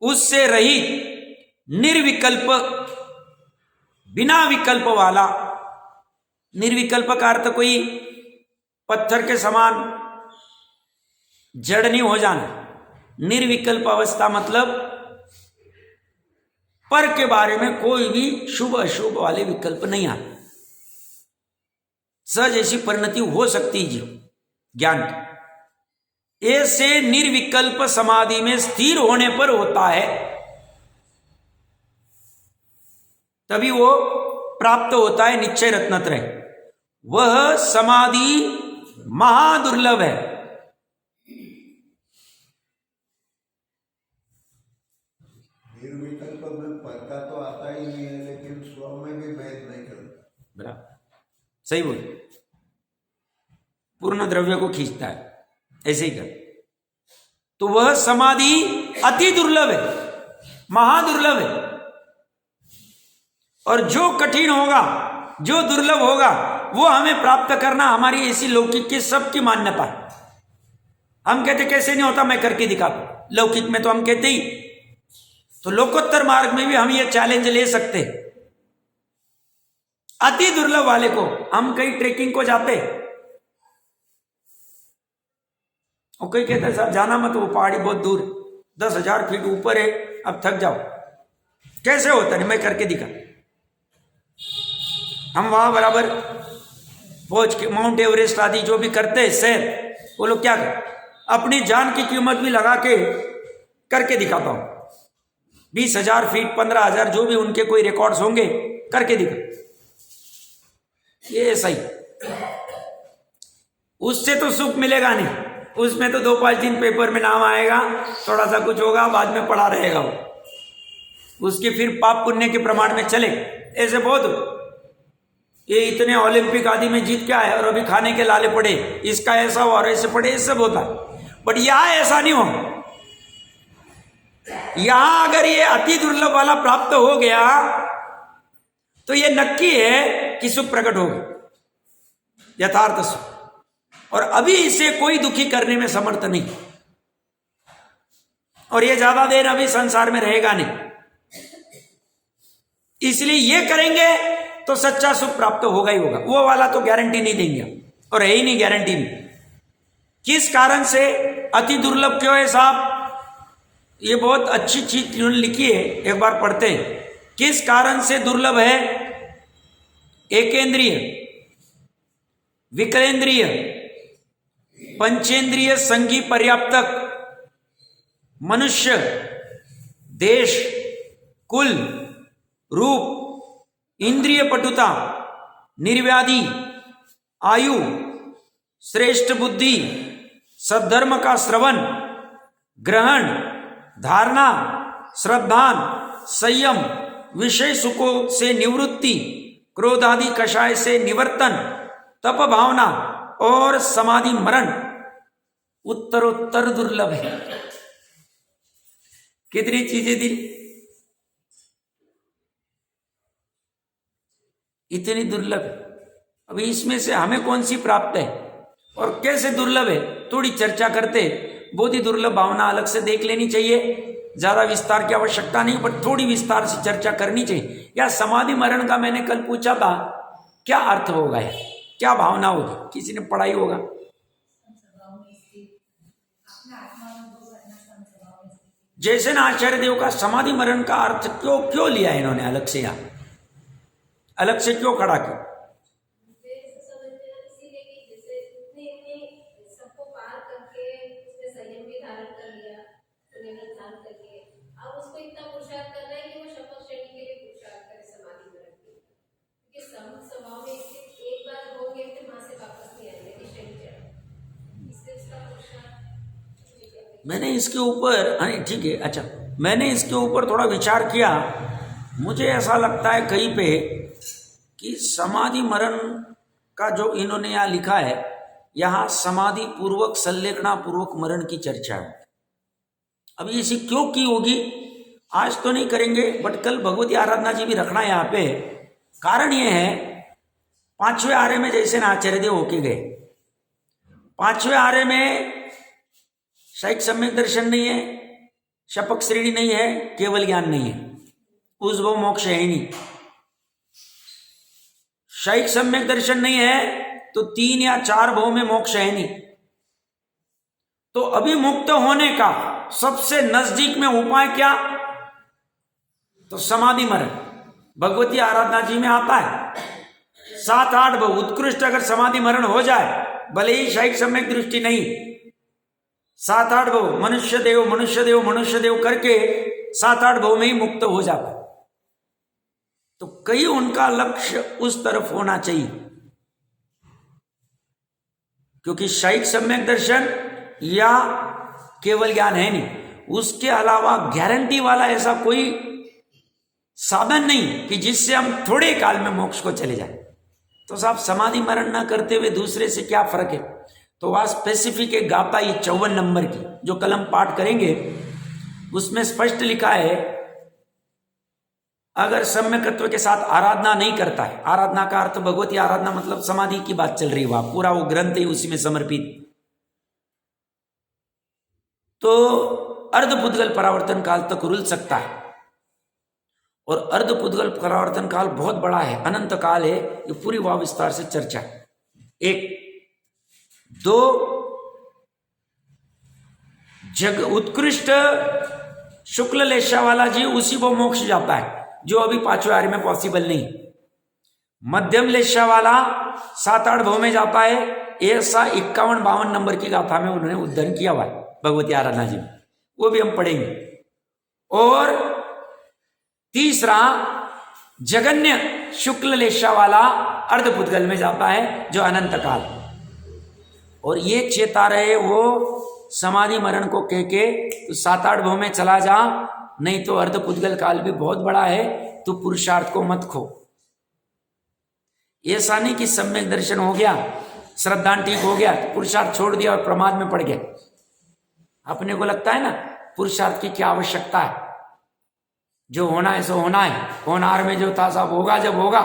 उससे रहित निर्विकल्प, बिना विकल्प वाला, निर्विकल्प का अर्थ कोई पत्थर के समान जड़ नहीं हो जाना। निर्विकल्प अवस्था मतलब पर के बारे में कोई भी शुभ अशुभ वाले विकल्प नहीं आते, सहज ऐसी परिणति हो सकती है जीव ज्ञान की। ऐसे निर्विकल्प समाधि में स्थिर होने पर होता है, तभी वो प्राप्त होता है निश्चय रत्नत्रय। वह समाधि महादुर्लभ है। निर्विकल्प में पर का तो आता ही नहीं है, लेकिन स्व में भी भेद नहीं करता। बराबर, सही बोल, पूर्ण द्रव्य को खींचता है, ऐसे ही कर। तो वह समाधि अति दुर्लभ है, महादुर्लभ है। और जो कठिन होगा, जो दुर्लभ होगा, वो हमें प्राप्त करना हमारी ऐसी लौकिक की सबकी मान्यता है। हम कहते कैसे नहीं होता, मैं करके दिखाता। लौकिक में तो हम कहते ही, तो लोकोत्तर मार्ग में भी हम ये चैलेंज ले सकते। अति दुर्लभ वाले को हम कहीं ट्रेकिंग को जाते और कोई कहता है साहब जाना मत, वो पहाड़ी बहुत दूर 10,000 फीट ऊपर है, अब थक जाओ। कैसे होता है, मैं करके दिखा। हम वहां बराबर पहुंच के माउंट एवरेस्ट आदि जो भी करते हैं सैर, वो लोग क्या कर अपनी जान की कीमत भी लगा के करके दिखाता हूं। 20,000 फीट, 15,000 जो भी उनके कोई रिकॉर्ड्स होंगे, करके दिखा। ये सही, उससे तो सुख मिलेगा नहीं, उसमें तो 2-5 दिन पेपर में नाम आएगा, थोड़ा सा कुछ होगा, बाद में पड़ा रहेगा वो, उसके फिर पाप पुण्य के प्रमाण में चले। ऐसे बहुत, ये इतने ओलंपिक आदि में जीत के आए और अभी खाने के लाले पड़े, इसका ऐसा हुआ और ऐसे पड़े, ये सब होता है। बट यहां ऐसा नहीं हो। यहां अगर ये अति दुर्लभ वाला प्राप्त हो गया तो ये नक्की है कि सुख प्रकट होगा, यथार्थ सुख। और अभी इसे कोई दुखी करने में समर्थ नहीं, और ये ज्यादा देर अभी संसार में रहेगा नहीं। इसलिए ये करेंगे तो सच्चा सुख प्राप्त होगा ही होगा। वो वाला तो गारंटी नहीं देंगे, और है ही नहीं गारंटी नहीं। किस कारण से अति दुर्लभ क्यों है साहब? ये बहुत अच्छी चीज उन्होंने लिखी है, एक बार पढ़ते हैं। किस कारण से दुर्लभ है? एकेंद्रिय, विकलेंद्रिय, पंचेंद्रिय संगी पर्याप्तक, मनुष्य, देश, कुल, रूप, इंद्रिय पटुता, निर्व्याधि, आयु, श्रेष्ठ बुद्धि, सद्धर्म का श्रवण, ग्रहण, धारणा, श्रद्धान, संयम, विषय सुखों से निवृत्ति, क्रोध आदि कषाय से निवर्तन, तप भावना और समाधि मरण उत्तरोत्तर दुर्लभ है। कितनी चीजें दी, इतनी दुर्लभ। अभी इसमें से हमें कौन सी प्राप्त है और कैसे दुर्लभ है, थोड़ी चर्चा करते। बहुत ही दुर्लभ भावना अलग से देख लेनी चाहिए, ज्यादा विस्तार की आवश्यकता नहीं, पर थोड़ी विस्तार से चर्चा करनी चाहिए। या समाधि मरण का मैंने कल पूछा था, क्या अर्थ होगा, है क्या भावना होगी, किसी ने पढ़ाई होगा? जैसे ना आचार्य देव का समाधि मरण का अर्थ क्यों लिया इन्होंने अलग से, यहाँ अलग से क्यों खड़ा किया? मैंने इसके ऊपर, हाँ ठीक है, अच्छा, मैंने इसके ऊपर थोड़ा विचार किया। मुझे ऐसा लगता है कहीं पे कि समाधि मरण का जो इन्होंने यहाँ लिखा है, यहाँ समाधि पूर्वक संलेखना पूर्वक मरण की चर्चा है। अभी इसी क्यों की होगी आज तो नहीं करेंगे, बट कल भगवती आराधना जी भी रखना है यहाँ पे। कारण ये है, पांचवें आर्य में जैसे ना आचार्य देव होके गए, पांचवें आर्य में शायद सम्यक दर्शन नहीं है, शपक श्रेणी नहीं है, केवल ज्ञान नहीं है, उद्भव मोक्ष है ही नहीं। शायद सम्यक दर्शन नहीं है तो 3 या 4 भव में मोक्ष है नहीं। तो अभी मुक्त होने का सबसे नजदीक में उपाय क्या? तो समाधि मरण भगवती आराधना जी में आता है। 7-8 भव उत्कृष्ट अगर समाधि मरण हो जाए, भले ही शायद सम्यक दृष्टि नहीं, 7-8 भव मनुष्य देव मनुष्य देव मनुष्य देव करके 7-8 भव में ही मुक्त हो जाता। तो कई उनका लक्ष्य उस तरफ होना चाहिए, क्योंकि शायद सम्यक दर्शन या केवल ज्ञान है नहीं, उसके अलावा गारंटी वाला ऐसा कोई साधन नहीं कि जिससे हम थोड़े काल में मोक्ष को चले जाए। तो साहब समाधि मरण ना करते हुए दूसरे से क्या फर्क है? तो वह स्पेसिफिक एक गाथा ये 54 नंबर की जो कलम पाठ करेंगे उसमें स्पष्ट लिखा है, अगर सम्यकत्व के साथ आराधना नहीं करता है, आराधना का अर्थ भगवती आराधना मतलब समाधि की बात चल रही है, वहां पूरा वो ग्रंथ ही उसी में समर्पित, तो अर्धपुद्गल परावर्तन काल तक रुल सकता है। और अर्धपुद्गल परावर्तन काल बहुत बड़ा है, अनंत काल है, ये पूरी वह विस्तार से चर्चा है। 1 2 जग उत्कृष्ट शुक्ल लेशा वाला जीव उसी को मोक्ष जाता है जो अभी 5वें आर्य में पॉसिबल नहीं। मध्यम लेशा वाला 7-8 भव में जाता है, ऐसा 51-52 नंबर की गाथा में उन्होंने उद्धरण किया हुआ है भगवती आराधना जी में, वो भी हम पढ़ेंगे। और तीसरा जगन्य शुक्ल लेशा वाला अर्धपुद्गल में जाता है जो अनंत काल। और ये चेता रहे वो समाधि मरण को कह के तो 7-8 भव में चला जा, नहीं तो अर्धपुद्गल काल भी बहुत बड़ा है, तो पुरुषार्थ को मत खो। ऐसा नहीं कि सम्यक दर्शन हो गया, श्रद्धा ठीक हो गया, तो पुरुषार्थ छोड़ दिया और प्रमाद में पड़ गया। अपने को लगता है ना पुरुषार्थ की क्या आवश्यकता है, जो होना है सो होना है, होनार में जो था साहब होगा जब होगा,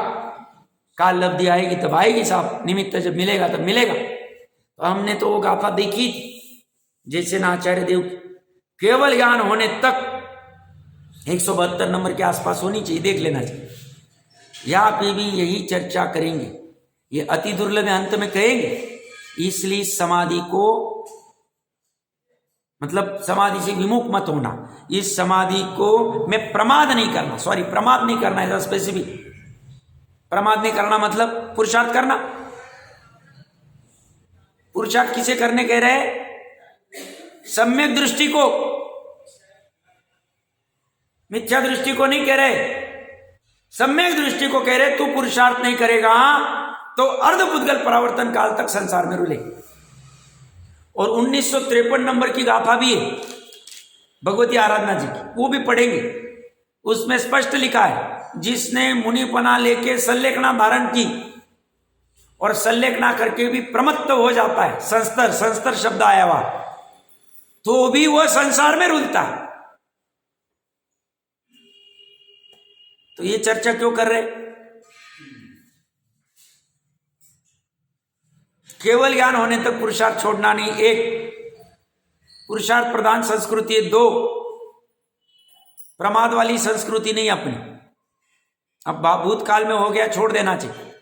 काल लब्धि आएगी तब आएगी साहब, निमित्त जब मिलेगा तब मिलेगा। तो हमने तो वो गाथा देखी थी जैसे ना आचार्य देव केवल ज्ञान होने तक 172 नंबर के आसपास होनी चाहिए, देख लेना चाहिए। यहाँ पे भी यही चर्चा करेंगे, ये अति दुर्लभ अंत में कहेंगे। इसलिए समाधि को मतलब समाधि से विमुख मत होना, इस समाधि को में प्रमाद नहीं करना, प्रमाद नहीं करना है स्पेसिफिक। प्रमाद नहीं करना मतलब पुरुषार्थ करना। पुरुषार्थ किसे करने कह रहे हैं? सम्यक दृष्टि को, मिथ्या दृष्टि को नहीं कह रहे, सम्यक दृष्टि को कह रहे। तू पुरुषार्थ नहीं करेगा तो अर्धपुद्गल परावर्तन काल तक संसार में रुले। और 1953 नंबर की गाथा भी है भगवती आराधना जी की, वो भी पढ़ेंगे। उसमें स्पष्ट लिखा है, जिसने मुनिपना लेके सल्लेखना धारण की और सल्लेखना करके भी प्रमत्त हो जाता है, संस्तर संस्तर शब्द आया हुआ, तो भी वह संसार में रुलता है। तो ये चर्चा क्यों कर रहे? केवल ज्ञान होने तक पुरुषार्थ छोड़ना नहीं। एक, पुरुषार्थ प्रधान संस्कृति है। दो, प्रमाद वाली संस्कृति नहीं अपनी। अब भूतकाल में हो गया, छोड़ देना चाहिए।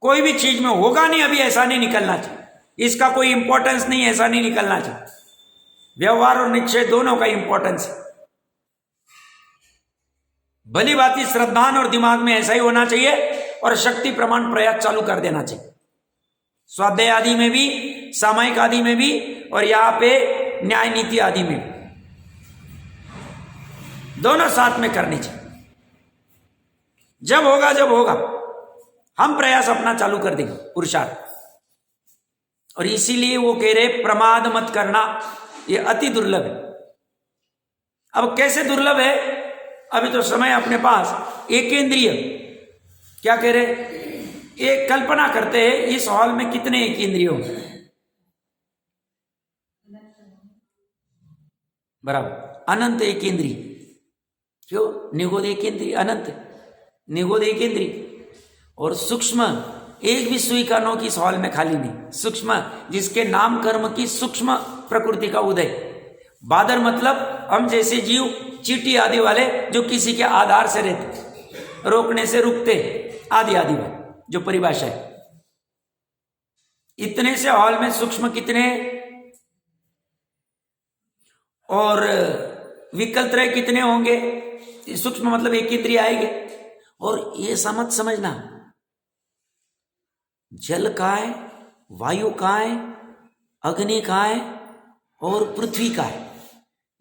कोई भी चीज में होगा नहीं अभी, ऐसा नहीं निकलना चाहिए। इसका कोई इंपॉर्टेंस नहीं, ऐसा नहीं निकलना चाहिए। व्यवहार और निश्चय दोनों का इंपॉर्टेंस है। भली बाती श्रद्धान और दिमाग में ऐसा ही होना चाहिए और शक्ति प्रमाण प्रयास चालू कर देना चाहिए, स्वाध्याय आदि में भी, सामायिक आदि में भी, और यहां पे न्याय नीति आदि में भी, दोनों साथ में करनी चाहिए। जब होगा हम प्रयास अपना चालू कर देंगे पुरुषार्थ। और इसीलिए वो कह रहे प्रमाद मत करना, ये अति दुर्लभ है। अब कैसे दुर्लभ है? अभी तो समय अपने पास। एकेंद्रिय, क्या कह रहे? एक कल्पना करते हैं इस हॉल में कितने एकेंद्रिय होंगे? बराबर, अनंत एकेंद्रिय। क्यों? निगोद एकेंद्रिय अनंत, निगोद एकेंद्रिय। और सूक्ष्म एक भी सुई का नोक इस हॉल में खाली नहीं। सूक्ष्म, जिसके नाम कर्म की सूक्ष्म प्रकृति का उदय। बादर मतलब हम जैसे जीव, चींटी आदि वाले जो किसी के आधार से रहते, रोकने से रुकते आदि आदि वाले, जो परिभाषा है। इतने से हॉल में सूक्ष्म कितने और विकल्पत्रय कितने होंगे? सूक्ष्म मतलब एक इंद्रिय आएंगे। और ये समझना, जल का है, वायु का है, अग्नि का है और पृथ्वी का है।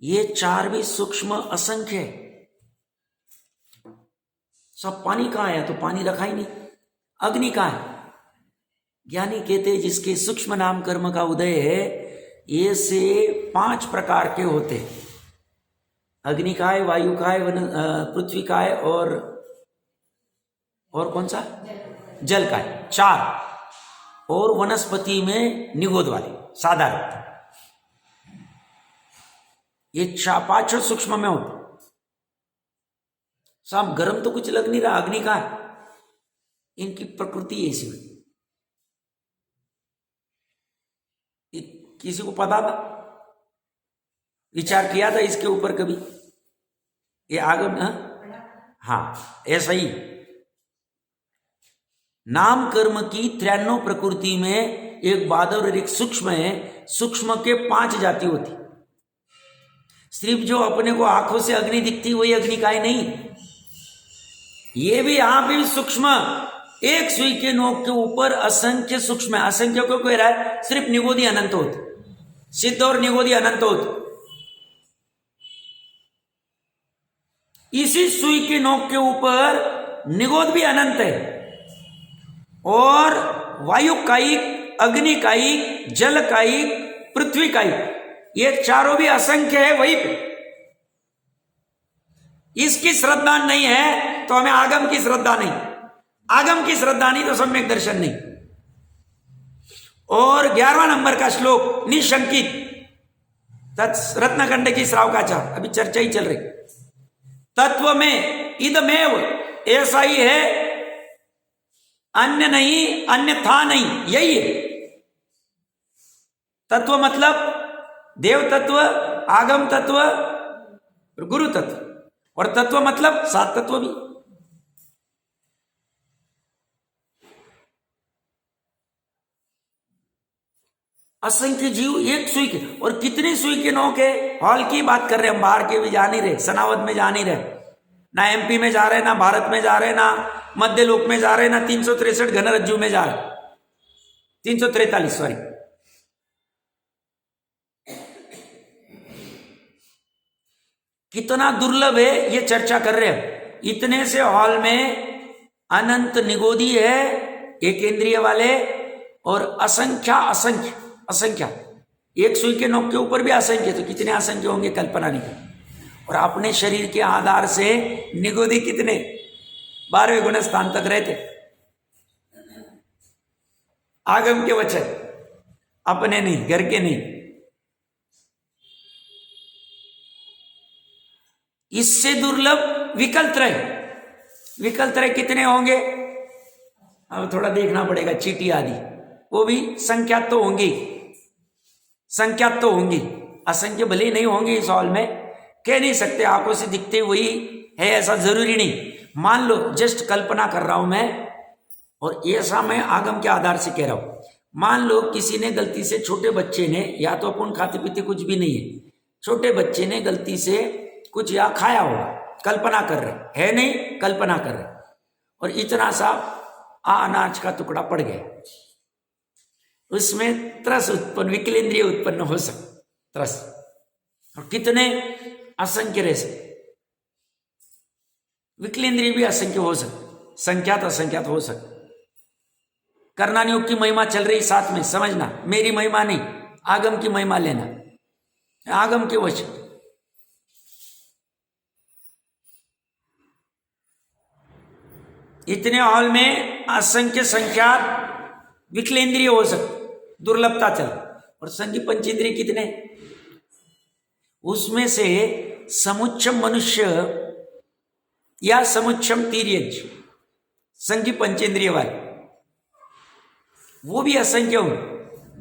ये चार भी सूक्ष्म असंख्य है। सब पानी का है तो पानी रखा ही नहीं। अग्नि का है, ज्ञानी कहते हैं जिसके सूक्ष्म नाम कर्म का उदय है, ये से 5 प्रकार के होते हैं। अग्नि का है, वायु का है, पृथ्वी का है और कौन सा? जल का है, 4। और वनस्पति में निगोद वाले साधारण, ये 5 सूक्ष्म में होते। साहब गर्म तो कुछ लग नहीं रहा, अग्नि का है। इनकी प्रकृति ऐसी हुई। किसी को पता था? विचार किया था इसके ऊपर कभी? ये आगम, हाँ ऐसा ही। नाम कर्म की 93 प्रकृति में एक बादर और एक सूक्ष्म है। सूक्ष्म के 5 जाति होती। सिर्फ जो अपने को आंखों से अग्नि दिखती वही अग्नि का ही नहीं। ये भी यहां भी सूक्ष्म, एक सुई के नोक के ऊपर असंख्य सूक्ष्म है। असंख्य को कह रहा है? सिर्फ निगोदी अनंत होते, सिद्ध और निगोदी अनंत होते। इसी सुई के नोक के ऊपर निगोद भी अनंत है और वायु कायिक, अग्नि कायिक, जल कायिक, पृथ्वी कायिक, ये चारों भी असंख्य है वहीं पे। इसकी श्रद्धा नहीं है तो हमें आगम की श्रद्धा नहीं, आगम की श्रद्धा नहीं तो सम्यक दर्शन नहीं। और 11वां नंबर का श्लोक निशंकित रत्नखंड की श्रावकाचार, अभी चर्चा ही चल रही। तत्व में इदमेव, ऐसा ही है, अन्य नहीं, अन्यथा नहीं, यही है तत्व। मतलब देव तत्व, आगम तत्व, गुरु तत्व। और तत्व मतलब 7 तत्व भी। असंख्य जीव एक सुई के, और कितनी सुई के नोक है? हॉल की बात कर रहे हैं हम, बाहर के भी जा नहीं रहे, सनावद में जा नहीं रहे, ना एमपी में जा रहे, ना भारत में जा रहे, ना मध्य लोक में जा रहे, ना 363 घन रज्जु में जा रहे, 343 सॉरी। कितना दुर्लभ है ये चर्चा कर रहे हैं। इतने से हॉल में अनंत निगोदी है एक इंद्रिय वाले, और असंख्या असंख्य असंख्या, एक सुई के नोक के ऊपर भी असंख्य, तो कितने असंख्य होंगे कल्पना नहीं। और अपने शरीर के आधार से निगोदी कितने 12वें गुण स्थान तक रहते। आगम के वचन, अपने नहीं, घर के नहीं। इससे दुर्लभ विकलत्रय, विकलत्रय कितने होंगे अब थोड़ा देखना पड़ेगा, चीटी आदि, वो भी संख्यात तो होंगी, संख्यात तो होंगी, असंख्य भले नहीं होंगे इस हॉल में, कह नहीं सकते, आंखों से दिखते वही है ऐसा जरूरी नहीं। मान लो, जस्ट कल्पना कर रहा हूं मैं, और ऐसा मैं आगम के आधार से कह रहा हूं। मान लो किसी ने गलती से, छोटे बच्चे ने, या तो अपन खाते पीते कुछ भी नहीं है, छोटे बच्चे ने गलती से कुछ या खाया होगा, कल्पना कर रहे है नहीं, कल्पना कर रहे, और इतना सा अनाज का टुकड़ा पड़ गया, उसमें त्रस उत्पन्न, विकलेंद्रिय उत्पन्न हो सकता, त्रस, और कितने असंख्य रह सकते, विकलेंद्रिय भी असंख्य हो सकते, संख्यात असंख्यात हो सकते। करणानि योग की महिमा चल रही साथ में, समझना, मेरी महिमा नहीं, आगम की महिमा लेना, आगम के वचन। इतने हॉल में असंख्य संख्यात विकलेंद्रिय हो सकते, दुर्लभता चल, और संगी पंचेंद्रिय कितने, उसमें से समुच्चम मनुष्य या समुच्चम तीर्यज, संगी पंचेंद्रिय वाले, वो भी असंख्य होंगे,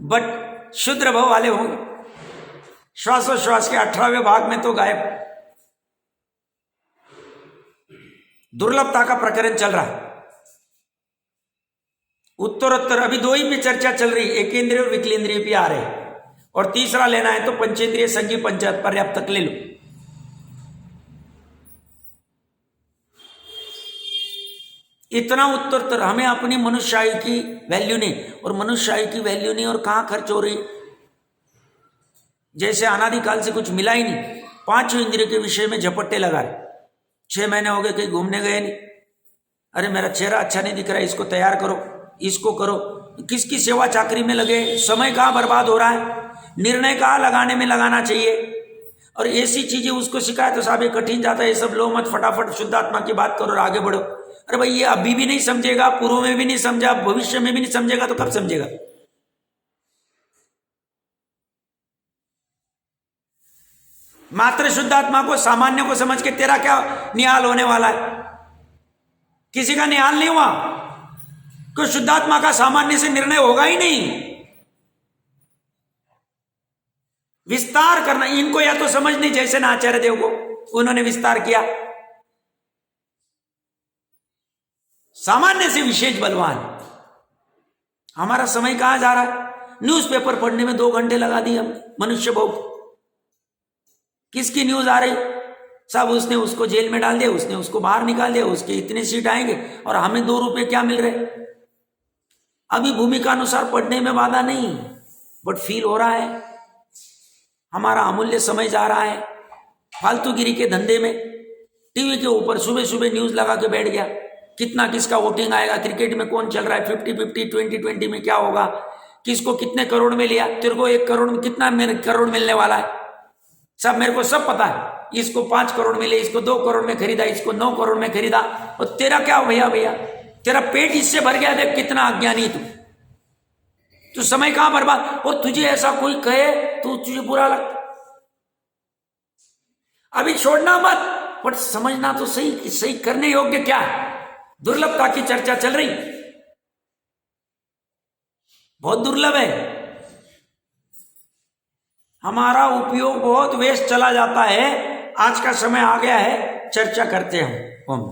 बट शुद्र भाव वाले होंगे। श्वासोश्वास के 18वें भाग में तो गायब। दुर्लभता का प्रकरण चल रहा है, उत्तरोत्तर अभी दो ही पे चर्चा चल रही, एकेंद्रिय और विकलेंद्रिय भी आ रहे हैं, और तीसरा लेना है तो पंचेंद्रिय संगी पंचायत पर्याप्त तक ले लो। इतना उत्तरोत्तर, हमें अपनी मनुष्यायु की वैल्यू नहीं, और मनुष्यायु की वैल्यू नहीं, और कहां खर्च हो रही, जैसे अनादिकाल से कुछ मिला ही नहीं। 5 इंद्रियों के विषय में झपट्टे लगा रहे, 6 महीने हो गए कहीं घूमने गए नहीं, अरे मेरा चेहरा अच्छा नहीं दिख रहा है, इसको तैयार करो, इसको करो, किसकी सेवा चाकरी में लगे, समय कहाँ बर्बाद हो रहा है, निर्णय कहाँ लगाने में लगाना चाहिए, और ऐसी चीजें उसको सिखाए तो साहब ये कठिन जाता है, ये सब लो मत, फटाफट शुद्धात्मा की बात करो और आगे बढ़ो। अरे भाई ये अभी भी नहीं समझेगा, पूर्व में भी नहीं समझा, भविष्य में भी नहीं समझेगा, तो कब समझेगा। मात्र शुद्धात्मा को, सामान्य को समझ के तेरा क्या निहाल होने वाला है, किसी का निहाल नहीं हुआ, क्यों शुद्धात्मा का सामान्य से निर्णय होगा ही नहीं। विस्तार करना, इनको या तो समझ नहीं, जैसे ना आचार्य देव को उन्होंने विस्तार किया, सामान्य से विशेष बलवान। हमारा समय कहां जा रहा है, न्यूज़पेपर पढ़ने में 2 घंटे लगा दिए हम, मनुष्य बहुत। किसकी न्यूज आ रही, सब उसने उसको जेल में डाल दिया, उसने उसको बाहर निकाल दिया, उसके इतने सीट आएंगे, और हमें 2 रुपए क्या मिल रहे। अभी भूमिका अनुसार पढ़ने में बाधा नहीं, बट फील हो रहा है हमारा अमूल्य समय जा रहा है फालतूगिरी के धंधे में। टीवी के ऊपर सुबह सुबह न्यूज लगा के बैठ गया, कितना किसका वोटिंग आएगा, क्रिकेट में कौन चल रहा है, 50-50, 20-20 में क्या होगा, किसको कितने करोड़ में लिया, तेरे को 1 करोड़ में कितना करोड़ मिलने वाला है, सब मेरे को सब पता है। इसको 5 करोड़ मिले, इसको 2 करोड़ में खरीदा, इसको 9 करोड़ में खरीदा, और तेरा क्या भैया, तेरा पेट इससे भर गया, देख कितना अज्ञानी तू समय कहां बर्बाद। और तुझे ऐसा कोई कहे तो तुझे बुरा लगता, अभी छोड़ना मत, बट समझना तो सही, सही करने योग्य क्या है। दुर्लभता की चर्चा चल रही, बहुत दुर्लभ है, हमारा उपयोग बहुत वेस्ट चला जाता है। आज का समय आ गया है, चर्चा करते हैं हम।